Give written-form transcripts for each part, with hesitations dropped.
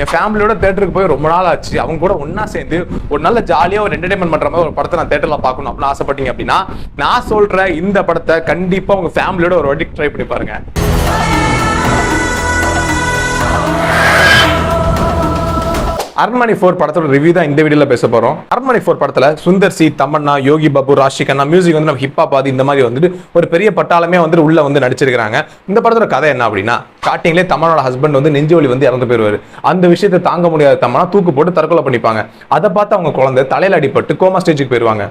என் ஃபேமிலியோட தேட்டருக்கு போய் ரொம்ப நாள் ஆச்சு. அவங்க கூட ஒன்னா சேர்ந்து ஒரு நல்ல ஜாலியா ஒரு என்டர்டைன்மெண்ட் பண்ற மாதிரி ஒரு படத்தை நான் தேட்டர்ல பார்க்கணும் அப்படின்னு ஆசைப்பட்டீங்க அப்படின்னா நான் சொல்ற இந்த படத்தை கண்டிப்பா உங்க ஃபேமிலியோட ஒரு வாட்டி ட்ரை பண்ணி பாருங்க. அரண்மனை 4 படத்தோட ரிவ்யூ தான் இந்த வீடியோல பேச போறோம். அரண்மனை 4 படத்துல சுந்தர் சி, தமன்னா, யோகி பாபு, ராஷிகண்ணா, மியூசிக் வந்து நம்ம ஹிப் ஹாப் ஆதி இந்த மாதிரி வந்துட்டு ஒரு பெரிய பட்டாளமே வந்து உள்ள வந்து நடிச்சிருக்காங்க. இந்த படத்தோட கதை என்ன அப்படின்னா, ஸ்டார்டிங்லேயே தமன்னோட ஹஸ்பண்ட் வந்து நெஞ்சு வலி வந்து இறந்து போயிருவாரு. அந்த விஷயத்தை தாங்க முடியாத தமன்னா தூக்கு போட்டு தற்கொலை பண்ணிப்பாங்க. அதை பார்த்து அவங்க குழந்தை தலையில அடிபட்டு கோமா ஸ்டேஜுக்கு போயிருவாங்க.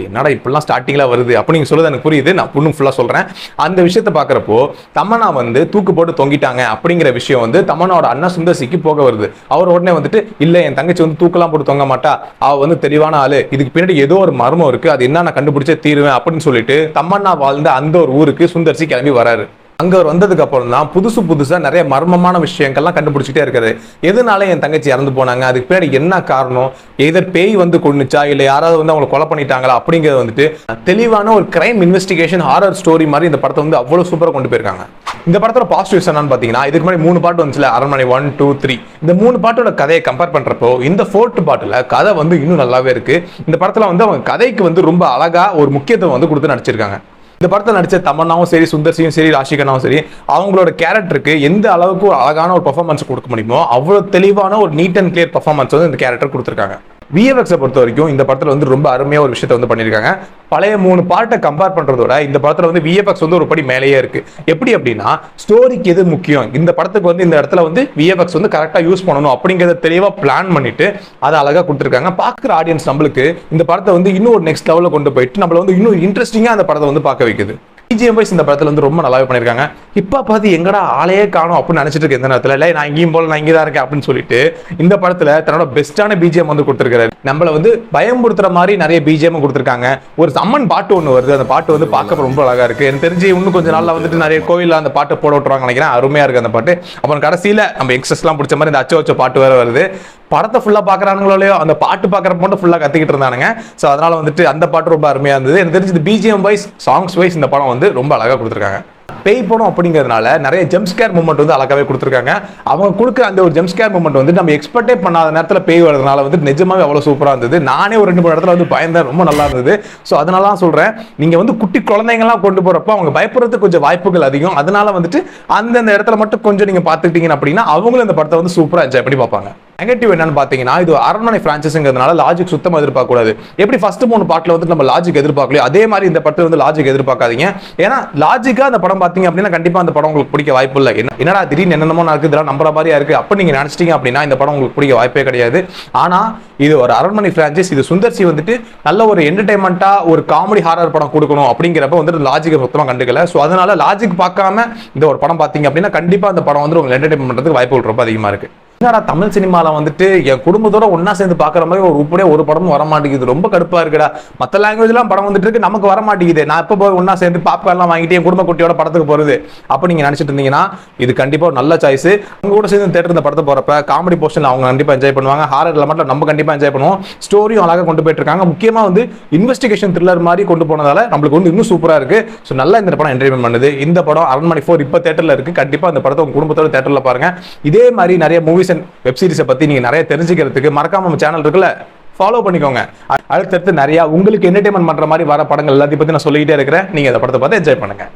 என்னடா இப்படிலாம் ஸ்டார்டிங்ல வருது அப்படின்னு சொல்லுது எனக்கு புரியுது. நான் இன்னும் ஃபுல்லா சொல்றேன். அந்த விஷயத்தை பாக்குறப்போ தமன்னா வந்து தூக்கு போட்டு தொங்கிட்டாங்க அப்படிங்கிற விஷயம் வந்து தமன்னாவோட அண்ணா சுந்தர்சிக்கு போக வருது. அவர் உடனே வந்துட்டு இல்ல என் தங்கச்சி வந்து தூக்கெல்லாம் போட்டு தொங்க மாட்டா, அவ வந்து தெளிவான ஆளு, இதுக்கு பின்னாடி ஏதோ ஒரு மர்மம் இருக்கு, அது என்ன நான் கண்டுபிடிச்சே தீருவேன் அப்படின்னு சொல்லிட்டு தமன்னா வாழ்ந்த அந்த ஒரு ஊருக்கு சுந்தர்சி கிளம்பி வராரு. அங்க அவர் வந்ததுக்கு அப்புறம் தான் புதுசா நிறைய மர்மமான விஷயங்கள்லாம் கண்டுபிடிச்சிட்டே இருக்காரு. எதனால என் தங்கச்சி இறந்து போனாங்க, அதுக்கு பின்னாடி என்ன காரணம், எதர் பேய் வந்து கொண்டுச்சா இல்ல யாராவது வந்து அவங்களை கொலை பண்ணிட்டாங்களா அப்படிங்கிறது வந்துட்டு தெளிவான ஒரு கிரைம் இன்வெஸ்டிகேஷன் ஹாரர் ஸ்டோரி மாதிரி இந்த படத்தை வந்து அவ்வளவு சூப்பரா கொண்டு போயிருக்காங்க. இந்த படத்தோட பாசிட்டிவ்ஸ் என்னன்னு பாத்தீங்கன்னா, இதுக்கு முன்னாடி 3 பாட்டு வந்துச்சுல, அரண்மனை 1, 2, 3. இந்த 3 பாட்டோட கதையை கம்பேர் பண்றப்போ இந்த 4th பாட்டுல கதை வந்து இன்னும் நல்லாவே இருக்கு. இந்த படத்துல வந்து அவங்க கதைக்கு வந்து ரொம்ப அழகா ஒரு முக்கியத்துவம் வந்து கொடுத்து நடிச்சிருக்காங்க. இந்த படத்தை நடிச்ச தமன்னாவும் சரி, சுந்தர்சியும் சரி, ராஷிகண்ணாவும் சரி, அவங்களோட கேரக்டருக்கு எந்த அளவுக்கு ஒரு அழகான ஒரு பெர்ஃபார்மன்ஸ் கொடுக்க முடியுமோ அவ்வளவு தெளிவான ஒரு நீட் அண்ட் கிளியர் பெர்ஃபார்மன்ஸ் வந்து இந்த கேரக்டர் கொடுத்துருக்காங்க. விஎஃப்எக்ஸை பொறுத்த வரைக்கும் இந்த படத்துல வந்து ரொம்ப அருமையா ஒரு விஷயத்தை வந்து பண்ணியிருக்காங்க. பழைய 3 பாட்டை கம்பேர் பண்றதோட இந்த படத்துல வந்து விஎஃப்எக்ஸ் வந்து ஒரு படி மேலேயே இருக்கு. எப்படி அப்படின்னா, ஸ்டோரிக்கு எது முக்கியம், இந்த படத்துக்கு வந்து இந்த இடத்துல வந்து விஎஃப்எக்ஸ் வந்து கரெக்டா யூஸ் பண்ணணும் அப்படிங்கிறத தெளிவா பிளான் பண்ணிட்டு அதை அழகா கொடுத்துருக்காங்க. பாக்குற ஆடியன்ஸ் நம்மளுக்கு இந்த படத்தை வந்து இன்னும் ஒரு நெக்ஸ்ட் லெவலில் கொண்டு போயிட்டு நம்மள வந்து இன்னும் இன்ட்ரெஸ்டிங்கா அந்த படத்தை வந்து பார்க்க வைக்குது. பிஜிஎம் வைஸ் இந்த படத்துல வந்து ரொம்ப நல்லாவே பண்ணிருக்காங்க. இப்ப பார்த்து எங்கடா ஆளையே காணும் அப்படின்னு நினைச்சிட்டு இருக்க இந்த நேரத்துல இல்ல நான் இங்கேயும் போல நான் இங்கே தான் இருக்கேன் அப்படின்னு சொல்லிட்டு இந்த படத்துல தன்னோட பெஸ்டான பிஜிஎம் வந்து கொடுத்துருக்காரு. நம்மள வந்து பயம்படுத்துற மாதிரி நிறைய பிஜிஎம் கொடுத்துருக்காங்க. ஒரு அம்மன் பாட்டு ஒன்று வருது, அந்த பாட்டு வந்து பார்க்க ரொம்ப அழகா இருக்கு. எனக்கு தெரிஞ்சு இன்னும் கொஞ்சம் நாள்ல வந்துட்டு நிறைய கோயில அந்த பாட்டு போட விட்டுருவாங்க நினைக்கிறேன். அருமையா இருக்கு அந்த பாட்டு. அப்புறம் கடைசியில நம்ம எக்ஸஸ் எல்லாம் பிடிச்ச மாதிரி இந்த அச்சோ பாட்டு வேற வருது. படத்தை ஃபுல்லா பாக்குறாங்களோ அந்த பாட்டு பாக்குறப்ப மட்டும் ஃபுல்லா கத்திக்கிட்டு இருந்தானுங்க. சோ அதனால வந்துட்டு அந்த பாட்டு ரொம்ப அருமையா இருந்தது. எனக்கு தெரிஞ்சு பிஜிஎம் வைஸ், சாங்ஸ் வைஸ் இந்த படம் வந்து ரொம்ப அழகா கொடுத்துருக்காங்க. பேய் படம் அப்படிங்கிறதுனால நிறைய ஜம்ப்ஸ்கேர் மூமெண்ட் வந்து அழகாவே கொடுத்துருக்காங்க. அவங்க கொடுக்குற அந்த ஒரு ஜம்ப்ஸ்கேர் மூமெண்ட் வந்து நம்ம எக்ஸ்பெக்டே பண்ணாத நேரத்தில் பேய் வரதுனால வந்து நிஜமாவே அவ்வளோ சூப்பராக இருந்தது. நானே ஒரு 2-3 இடத்துல வந்து பயந்தேன், ரொம்ப நல்லா இருந்தது. ஸோ அதனால தான் சொல்றேன், நீங்க வந்து குட்டி குழந்தைங்கலாம் கொண்டு போறப்போ அவங்க பயப்படுறதுக்கு கொஞ்சம் வாய்ப்புகள் அதிகம். அதனால வந்துட்டு அந்தந்த இடத்துல மட்டும் கொஞ்சம் நீங்க பார்த்துக்கிட்டீங்க அப்படின்னா அவங்களும் இந்த படத்தை வந்து சூப்பராக என்ஜாய் பண்ணி பார்ப்பாங்க. நெகட்டிவ் என்னன்னு பாத்தீங்கன்னா, இது அரண்மனை பிரான்சைஸ்ங்கிறதுனால லாஜிக் சுத்தமா எதிர்பார்க்க கூடாது. எப்படி ஃபர்ஸ்ட் 3 பாட்டுல வந்து நம்ம லாஜிக் எதிர்பார்க்கலையோ அதே மாதிரி இந்த படத்துல வந்து லாஜிக் எதிர்பார்க்காதீங்க. ஏன்னா லாஜிக்கா அந்த படம் பாத்தீங்க அப்படின்னா கண்டிப்பா அந்த படம் உங்களுக்கு பிடிக்க வாய்ப்பு இல்லை. என்னடா திடீர்னு என்னென்னமோ நடக்குது, இதெல்லாம் நம்புற மாதிரியா இருக்கு அப்ப நீங்க நினைச்சிட்டீங்க அப்படின்னா இந்த படம் உங்களுக்கு பிடிக்க வாய்ப்பே கிடையாது. ஆனா இது ஒரு அரண்மனை பிரான்சைஸ். இது சுந்தர்சி வந்துட்டு நல்ல ஒரு என்டர்டைன்மெண்டா ஒரு காமெடி ஹாரர் படம் கொடுக்கணும் அப்படிங்கிறப்ப வந்துட்டு லாஜிக் சுத்தமா கண்டுக்கல. ஸோ அதனால லாஜிக் பார்க்காம இந்த ஒரு படம் பாத்தீங்க அப்படின்னா கண்டிப்பா அந்த படம் வந்து உங்களுக்கு என்டர்டைன்மெண்ட் பண்றதுக்கு வாய்ப்புகள் ரொம்ப அதிகமா இருக்கு. என்னடா தமிழ் சினிமால வந்துட்டு என் குடும்பத்தோட ஒன்னா சேர்ந்து பாக்குற மாதிரி ஒரு படமும் வர மாட்டேங்குது, ரொம்ப கடுப்பா இருக்குடா. மற்ற லாங்குவேஜ் எல்லாம் படம் வந்துட்டு இருக்கு, நமக்கு வர மாட்டேங்குது. நான் எப்ப போய் ஒன்னா சேர்ந்து பாப்கார்ன் எல்லாம் வாங்கிட்டு என் குடும்ப குட்டியோட படத்துக்கு போறது அப்ப நீங்க நினைச்சிட்டு இருந்தீங்கன்னா இது கண்டிப்பா ஒரு நல்ல சாய்ஸ். அவங்க கூட சேர்ந்து தேட்டர் இந்த படத்தை போறப்ப காமெடி போர்ஷன் அவங்க கண்டிப்பா என்ஜாய் பண்ணுவாங்க. ஹாரர்ல மட்டும் நம்ம கண்டிப்பா என்ஜாய் பண்ணுவோம். ஸ்டோரியும் அழகா கொண்டு போயிட்டு இருக்காங்க. முக்கியமா வந்து இன்வெஸ்டிகேஷன் த்ரில்லர் மாதிரி கொண்டு போனதால நம்மளுக்கு வந்து இன்னும் சூப்பரா இருக்கு. ஸோ நல்லா இந்த படம் என்டர்டைன்மெண்ட் பண்ணுது. இந்த படம் அரண்மனை 4 இப்ப தேட்டர்ல இருக்கு. கண்டிப்பா இந்த படத்தை உங்க குடும்பத்தோட தேட்டர்ல பாருங்க. இதே மாதிரி நிறைய மூவிஸ் அண்ட் வெப் சீரிஸ் பத்தி நீங்க நிறைய தெரிஞ்சுக்கிறதுக்கு மறக்காம நம்ம சேனல் இருக்குல்ல, ஃபாலோ பண்ணிக்கோங்க. அடுத்தடுத்து நிறைய உங்களுக்கு என்டர்டைன்மெண்ட் பண்ற மாதிரி வர படங்கள் எல்லாத்தையும் பத்தி நான் சொல்லிக்கிட்டே இருக்கிறேன். நீங்க அந்த படத்தை பார்த்து என்ஜாய் பண்ணுங்க.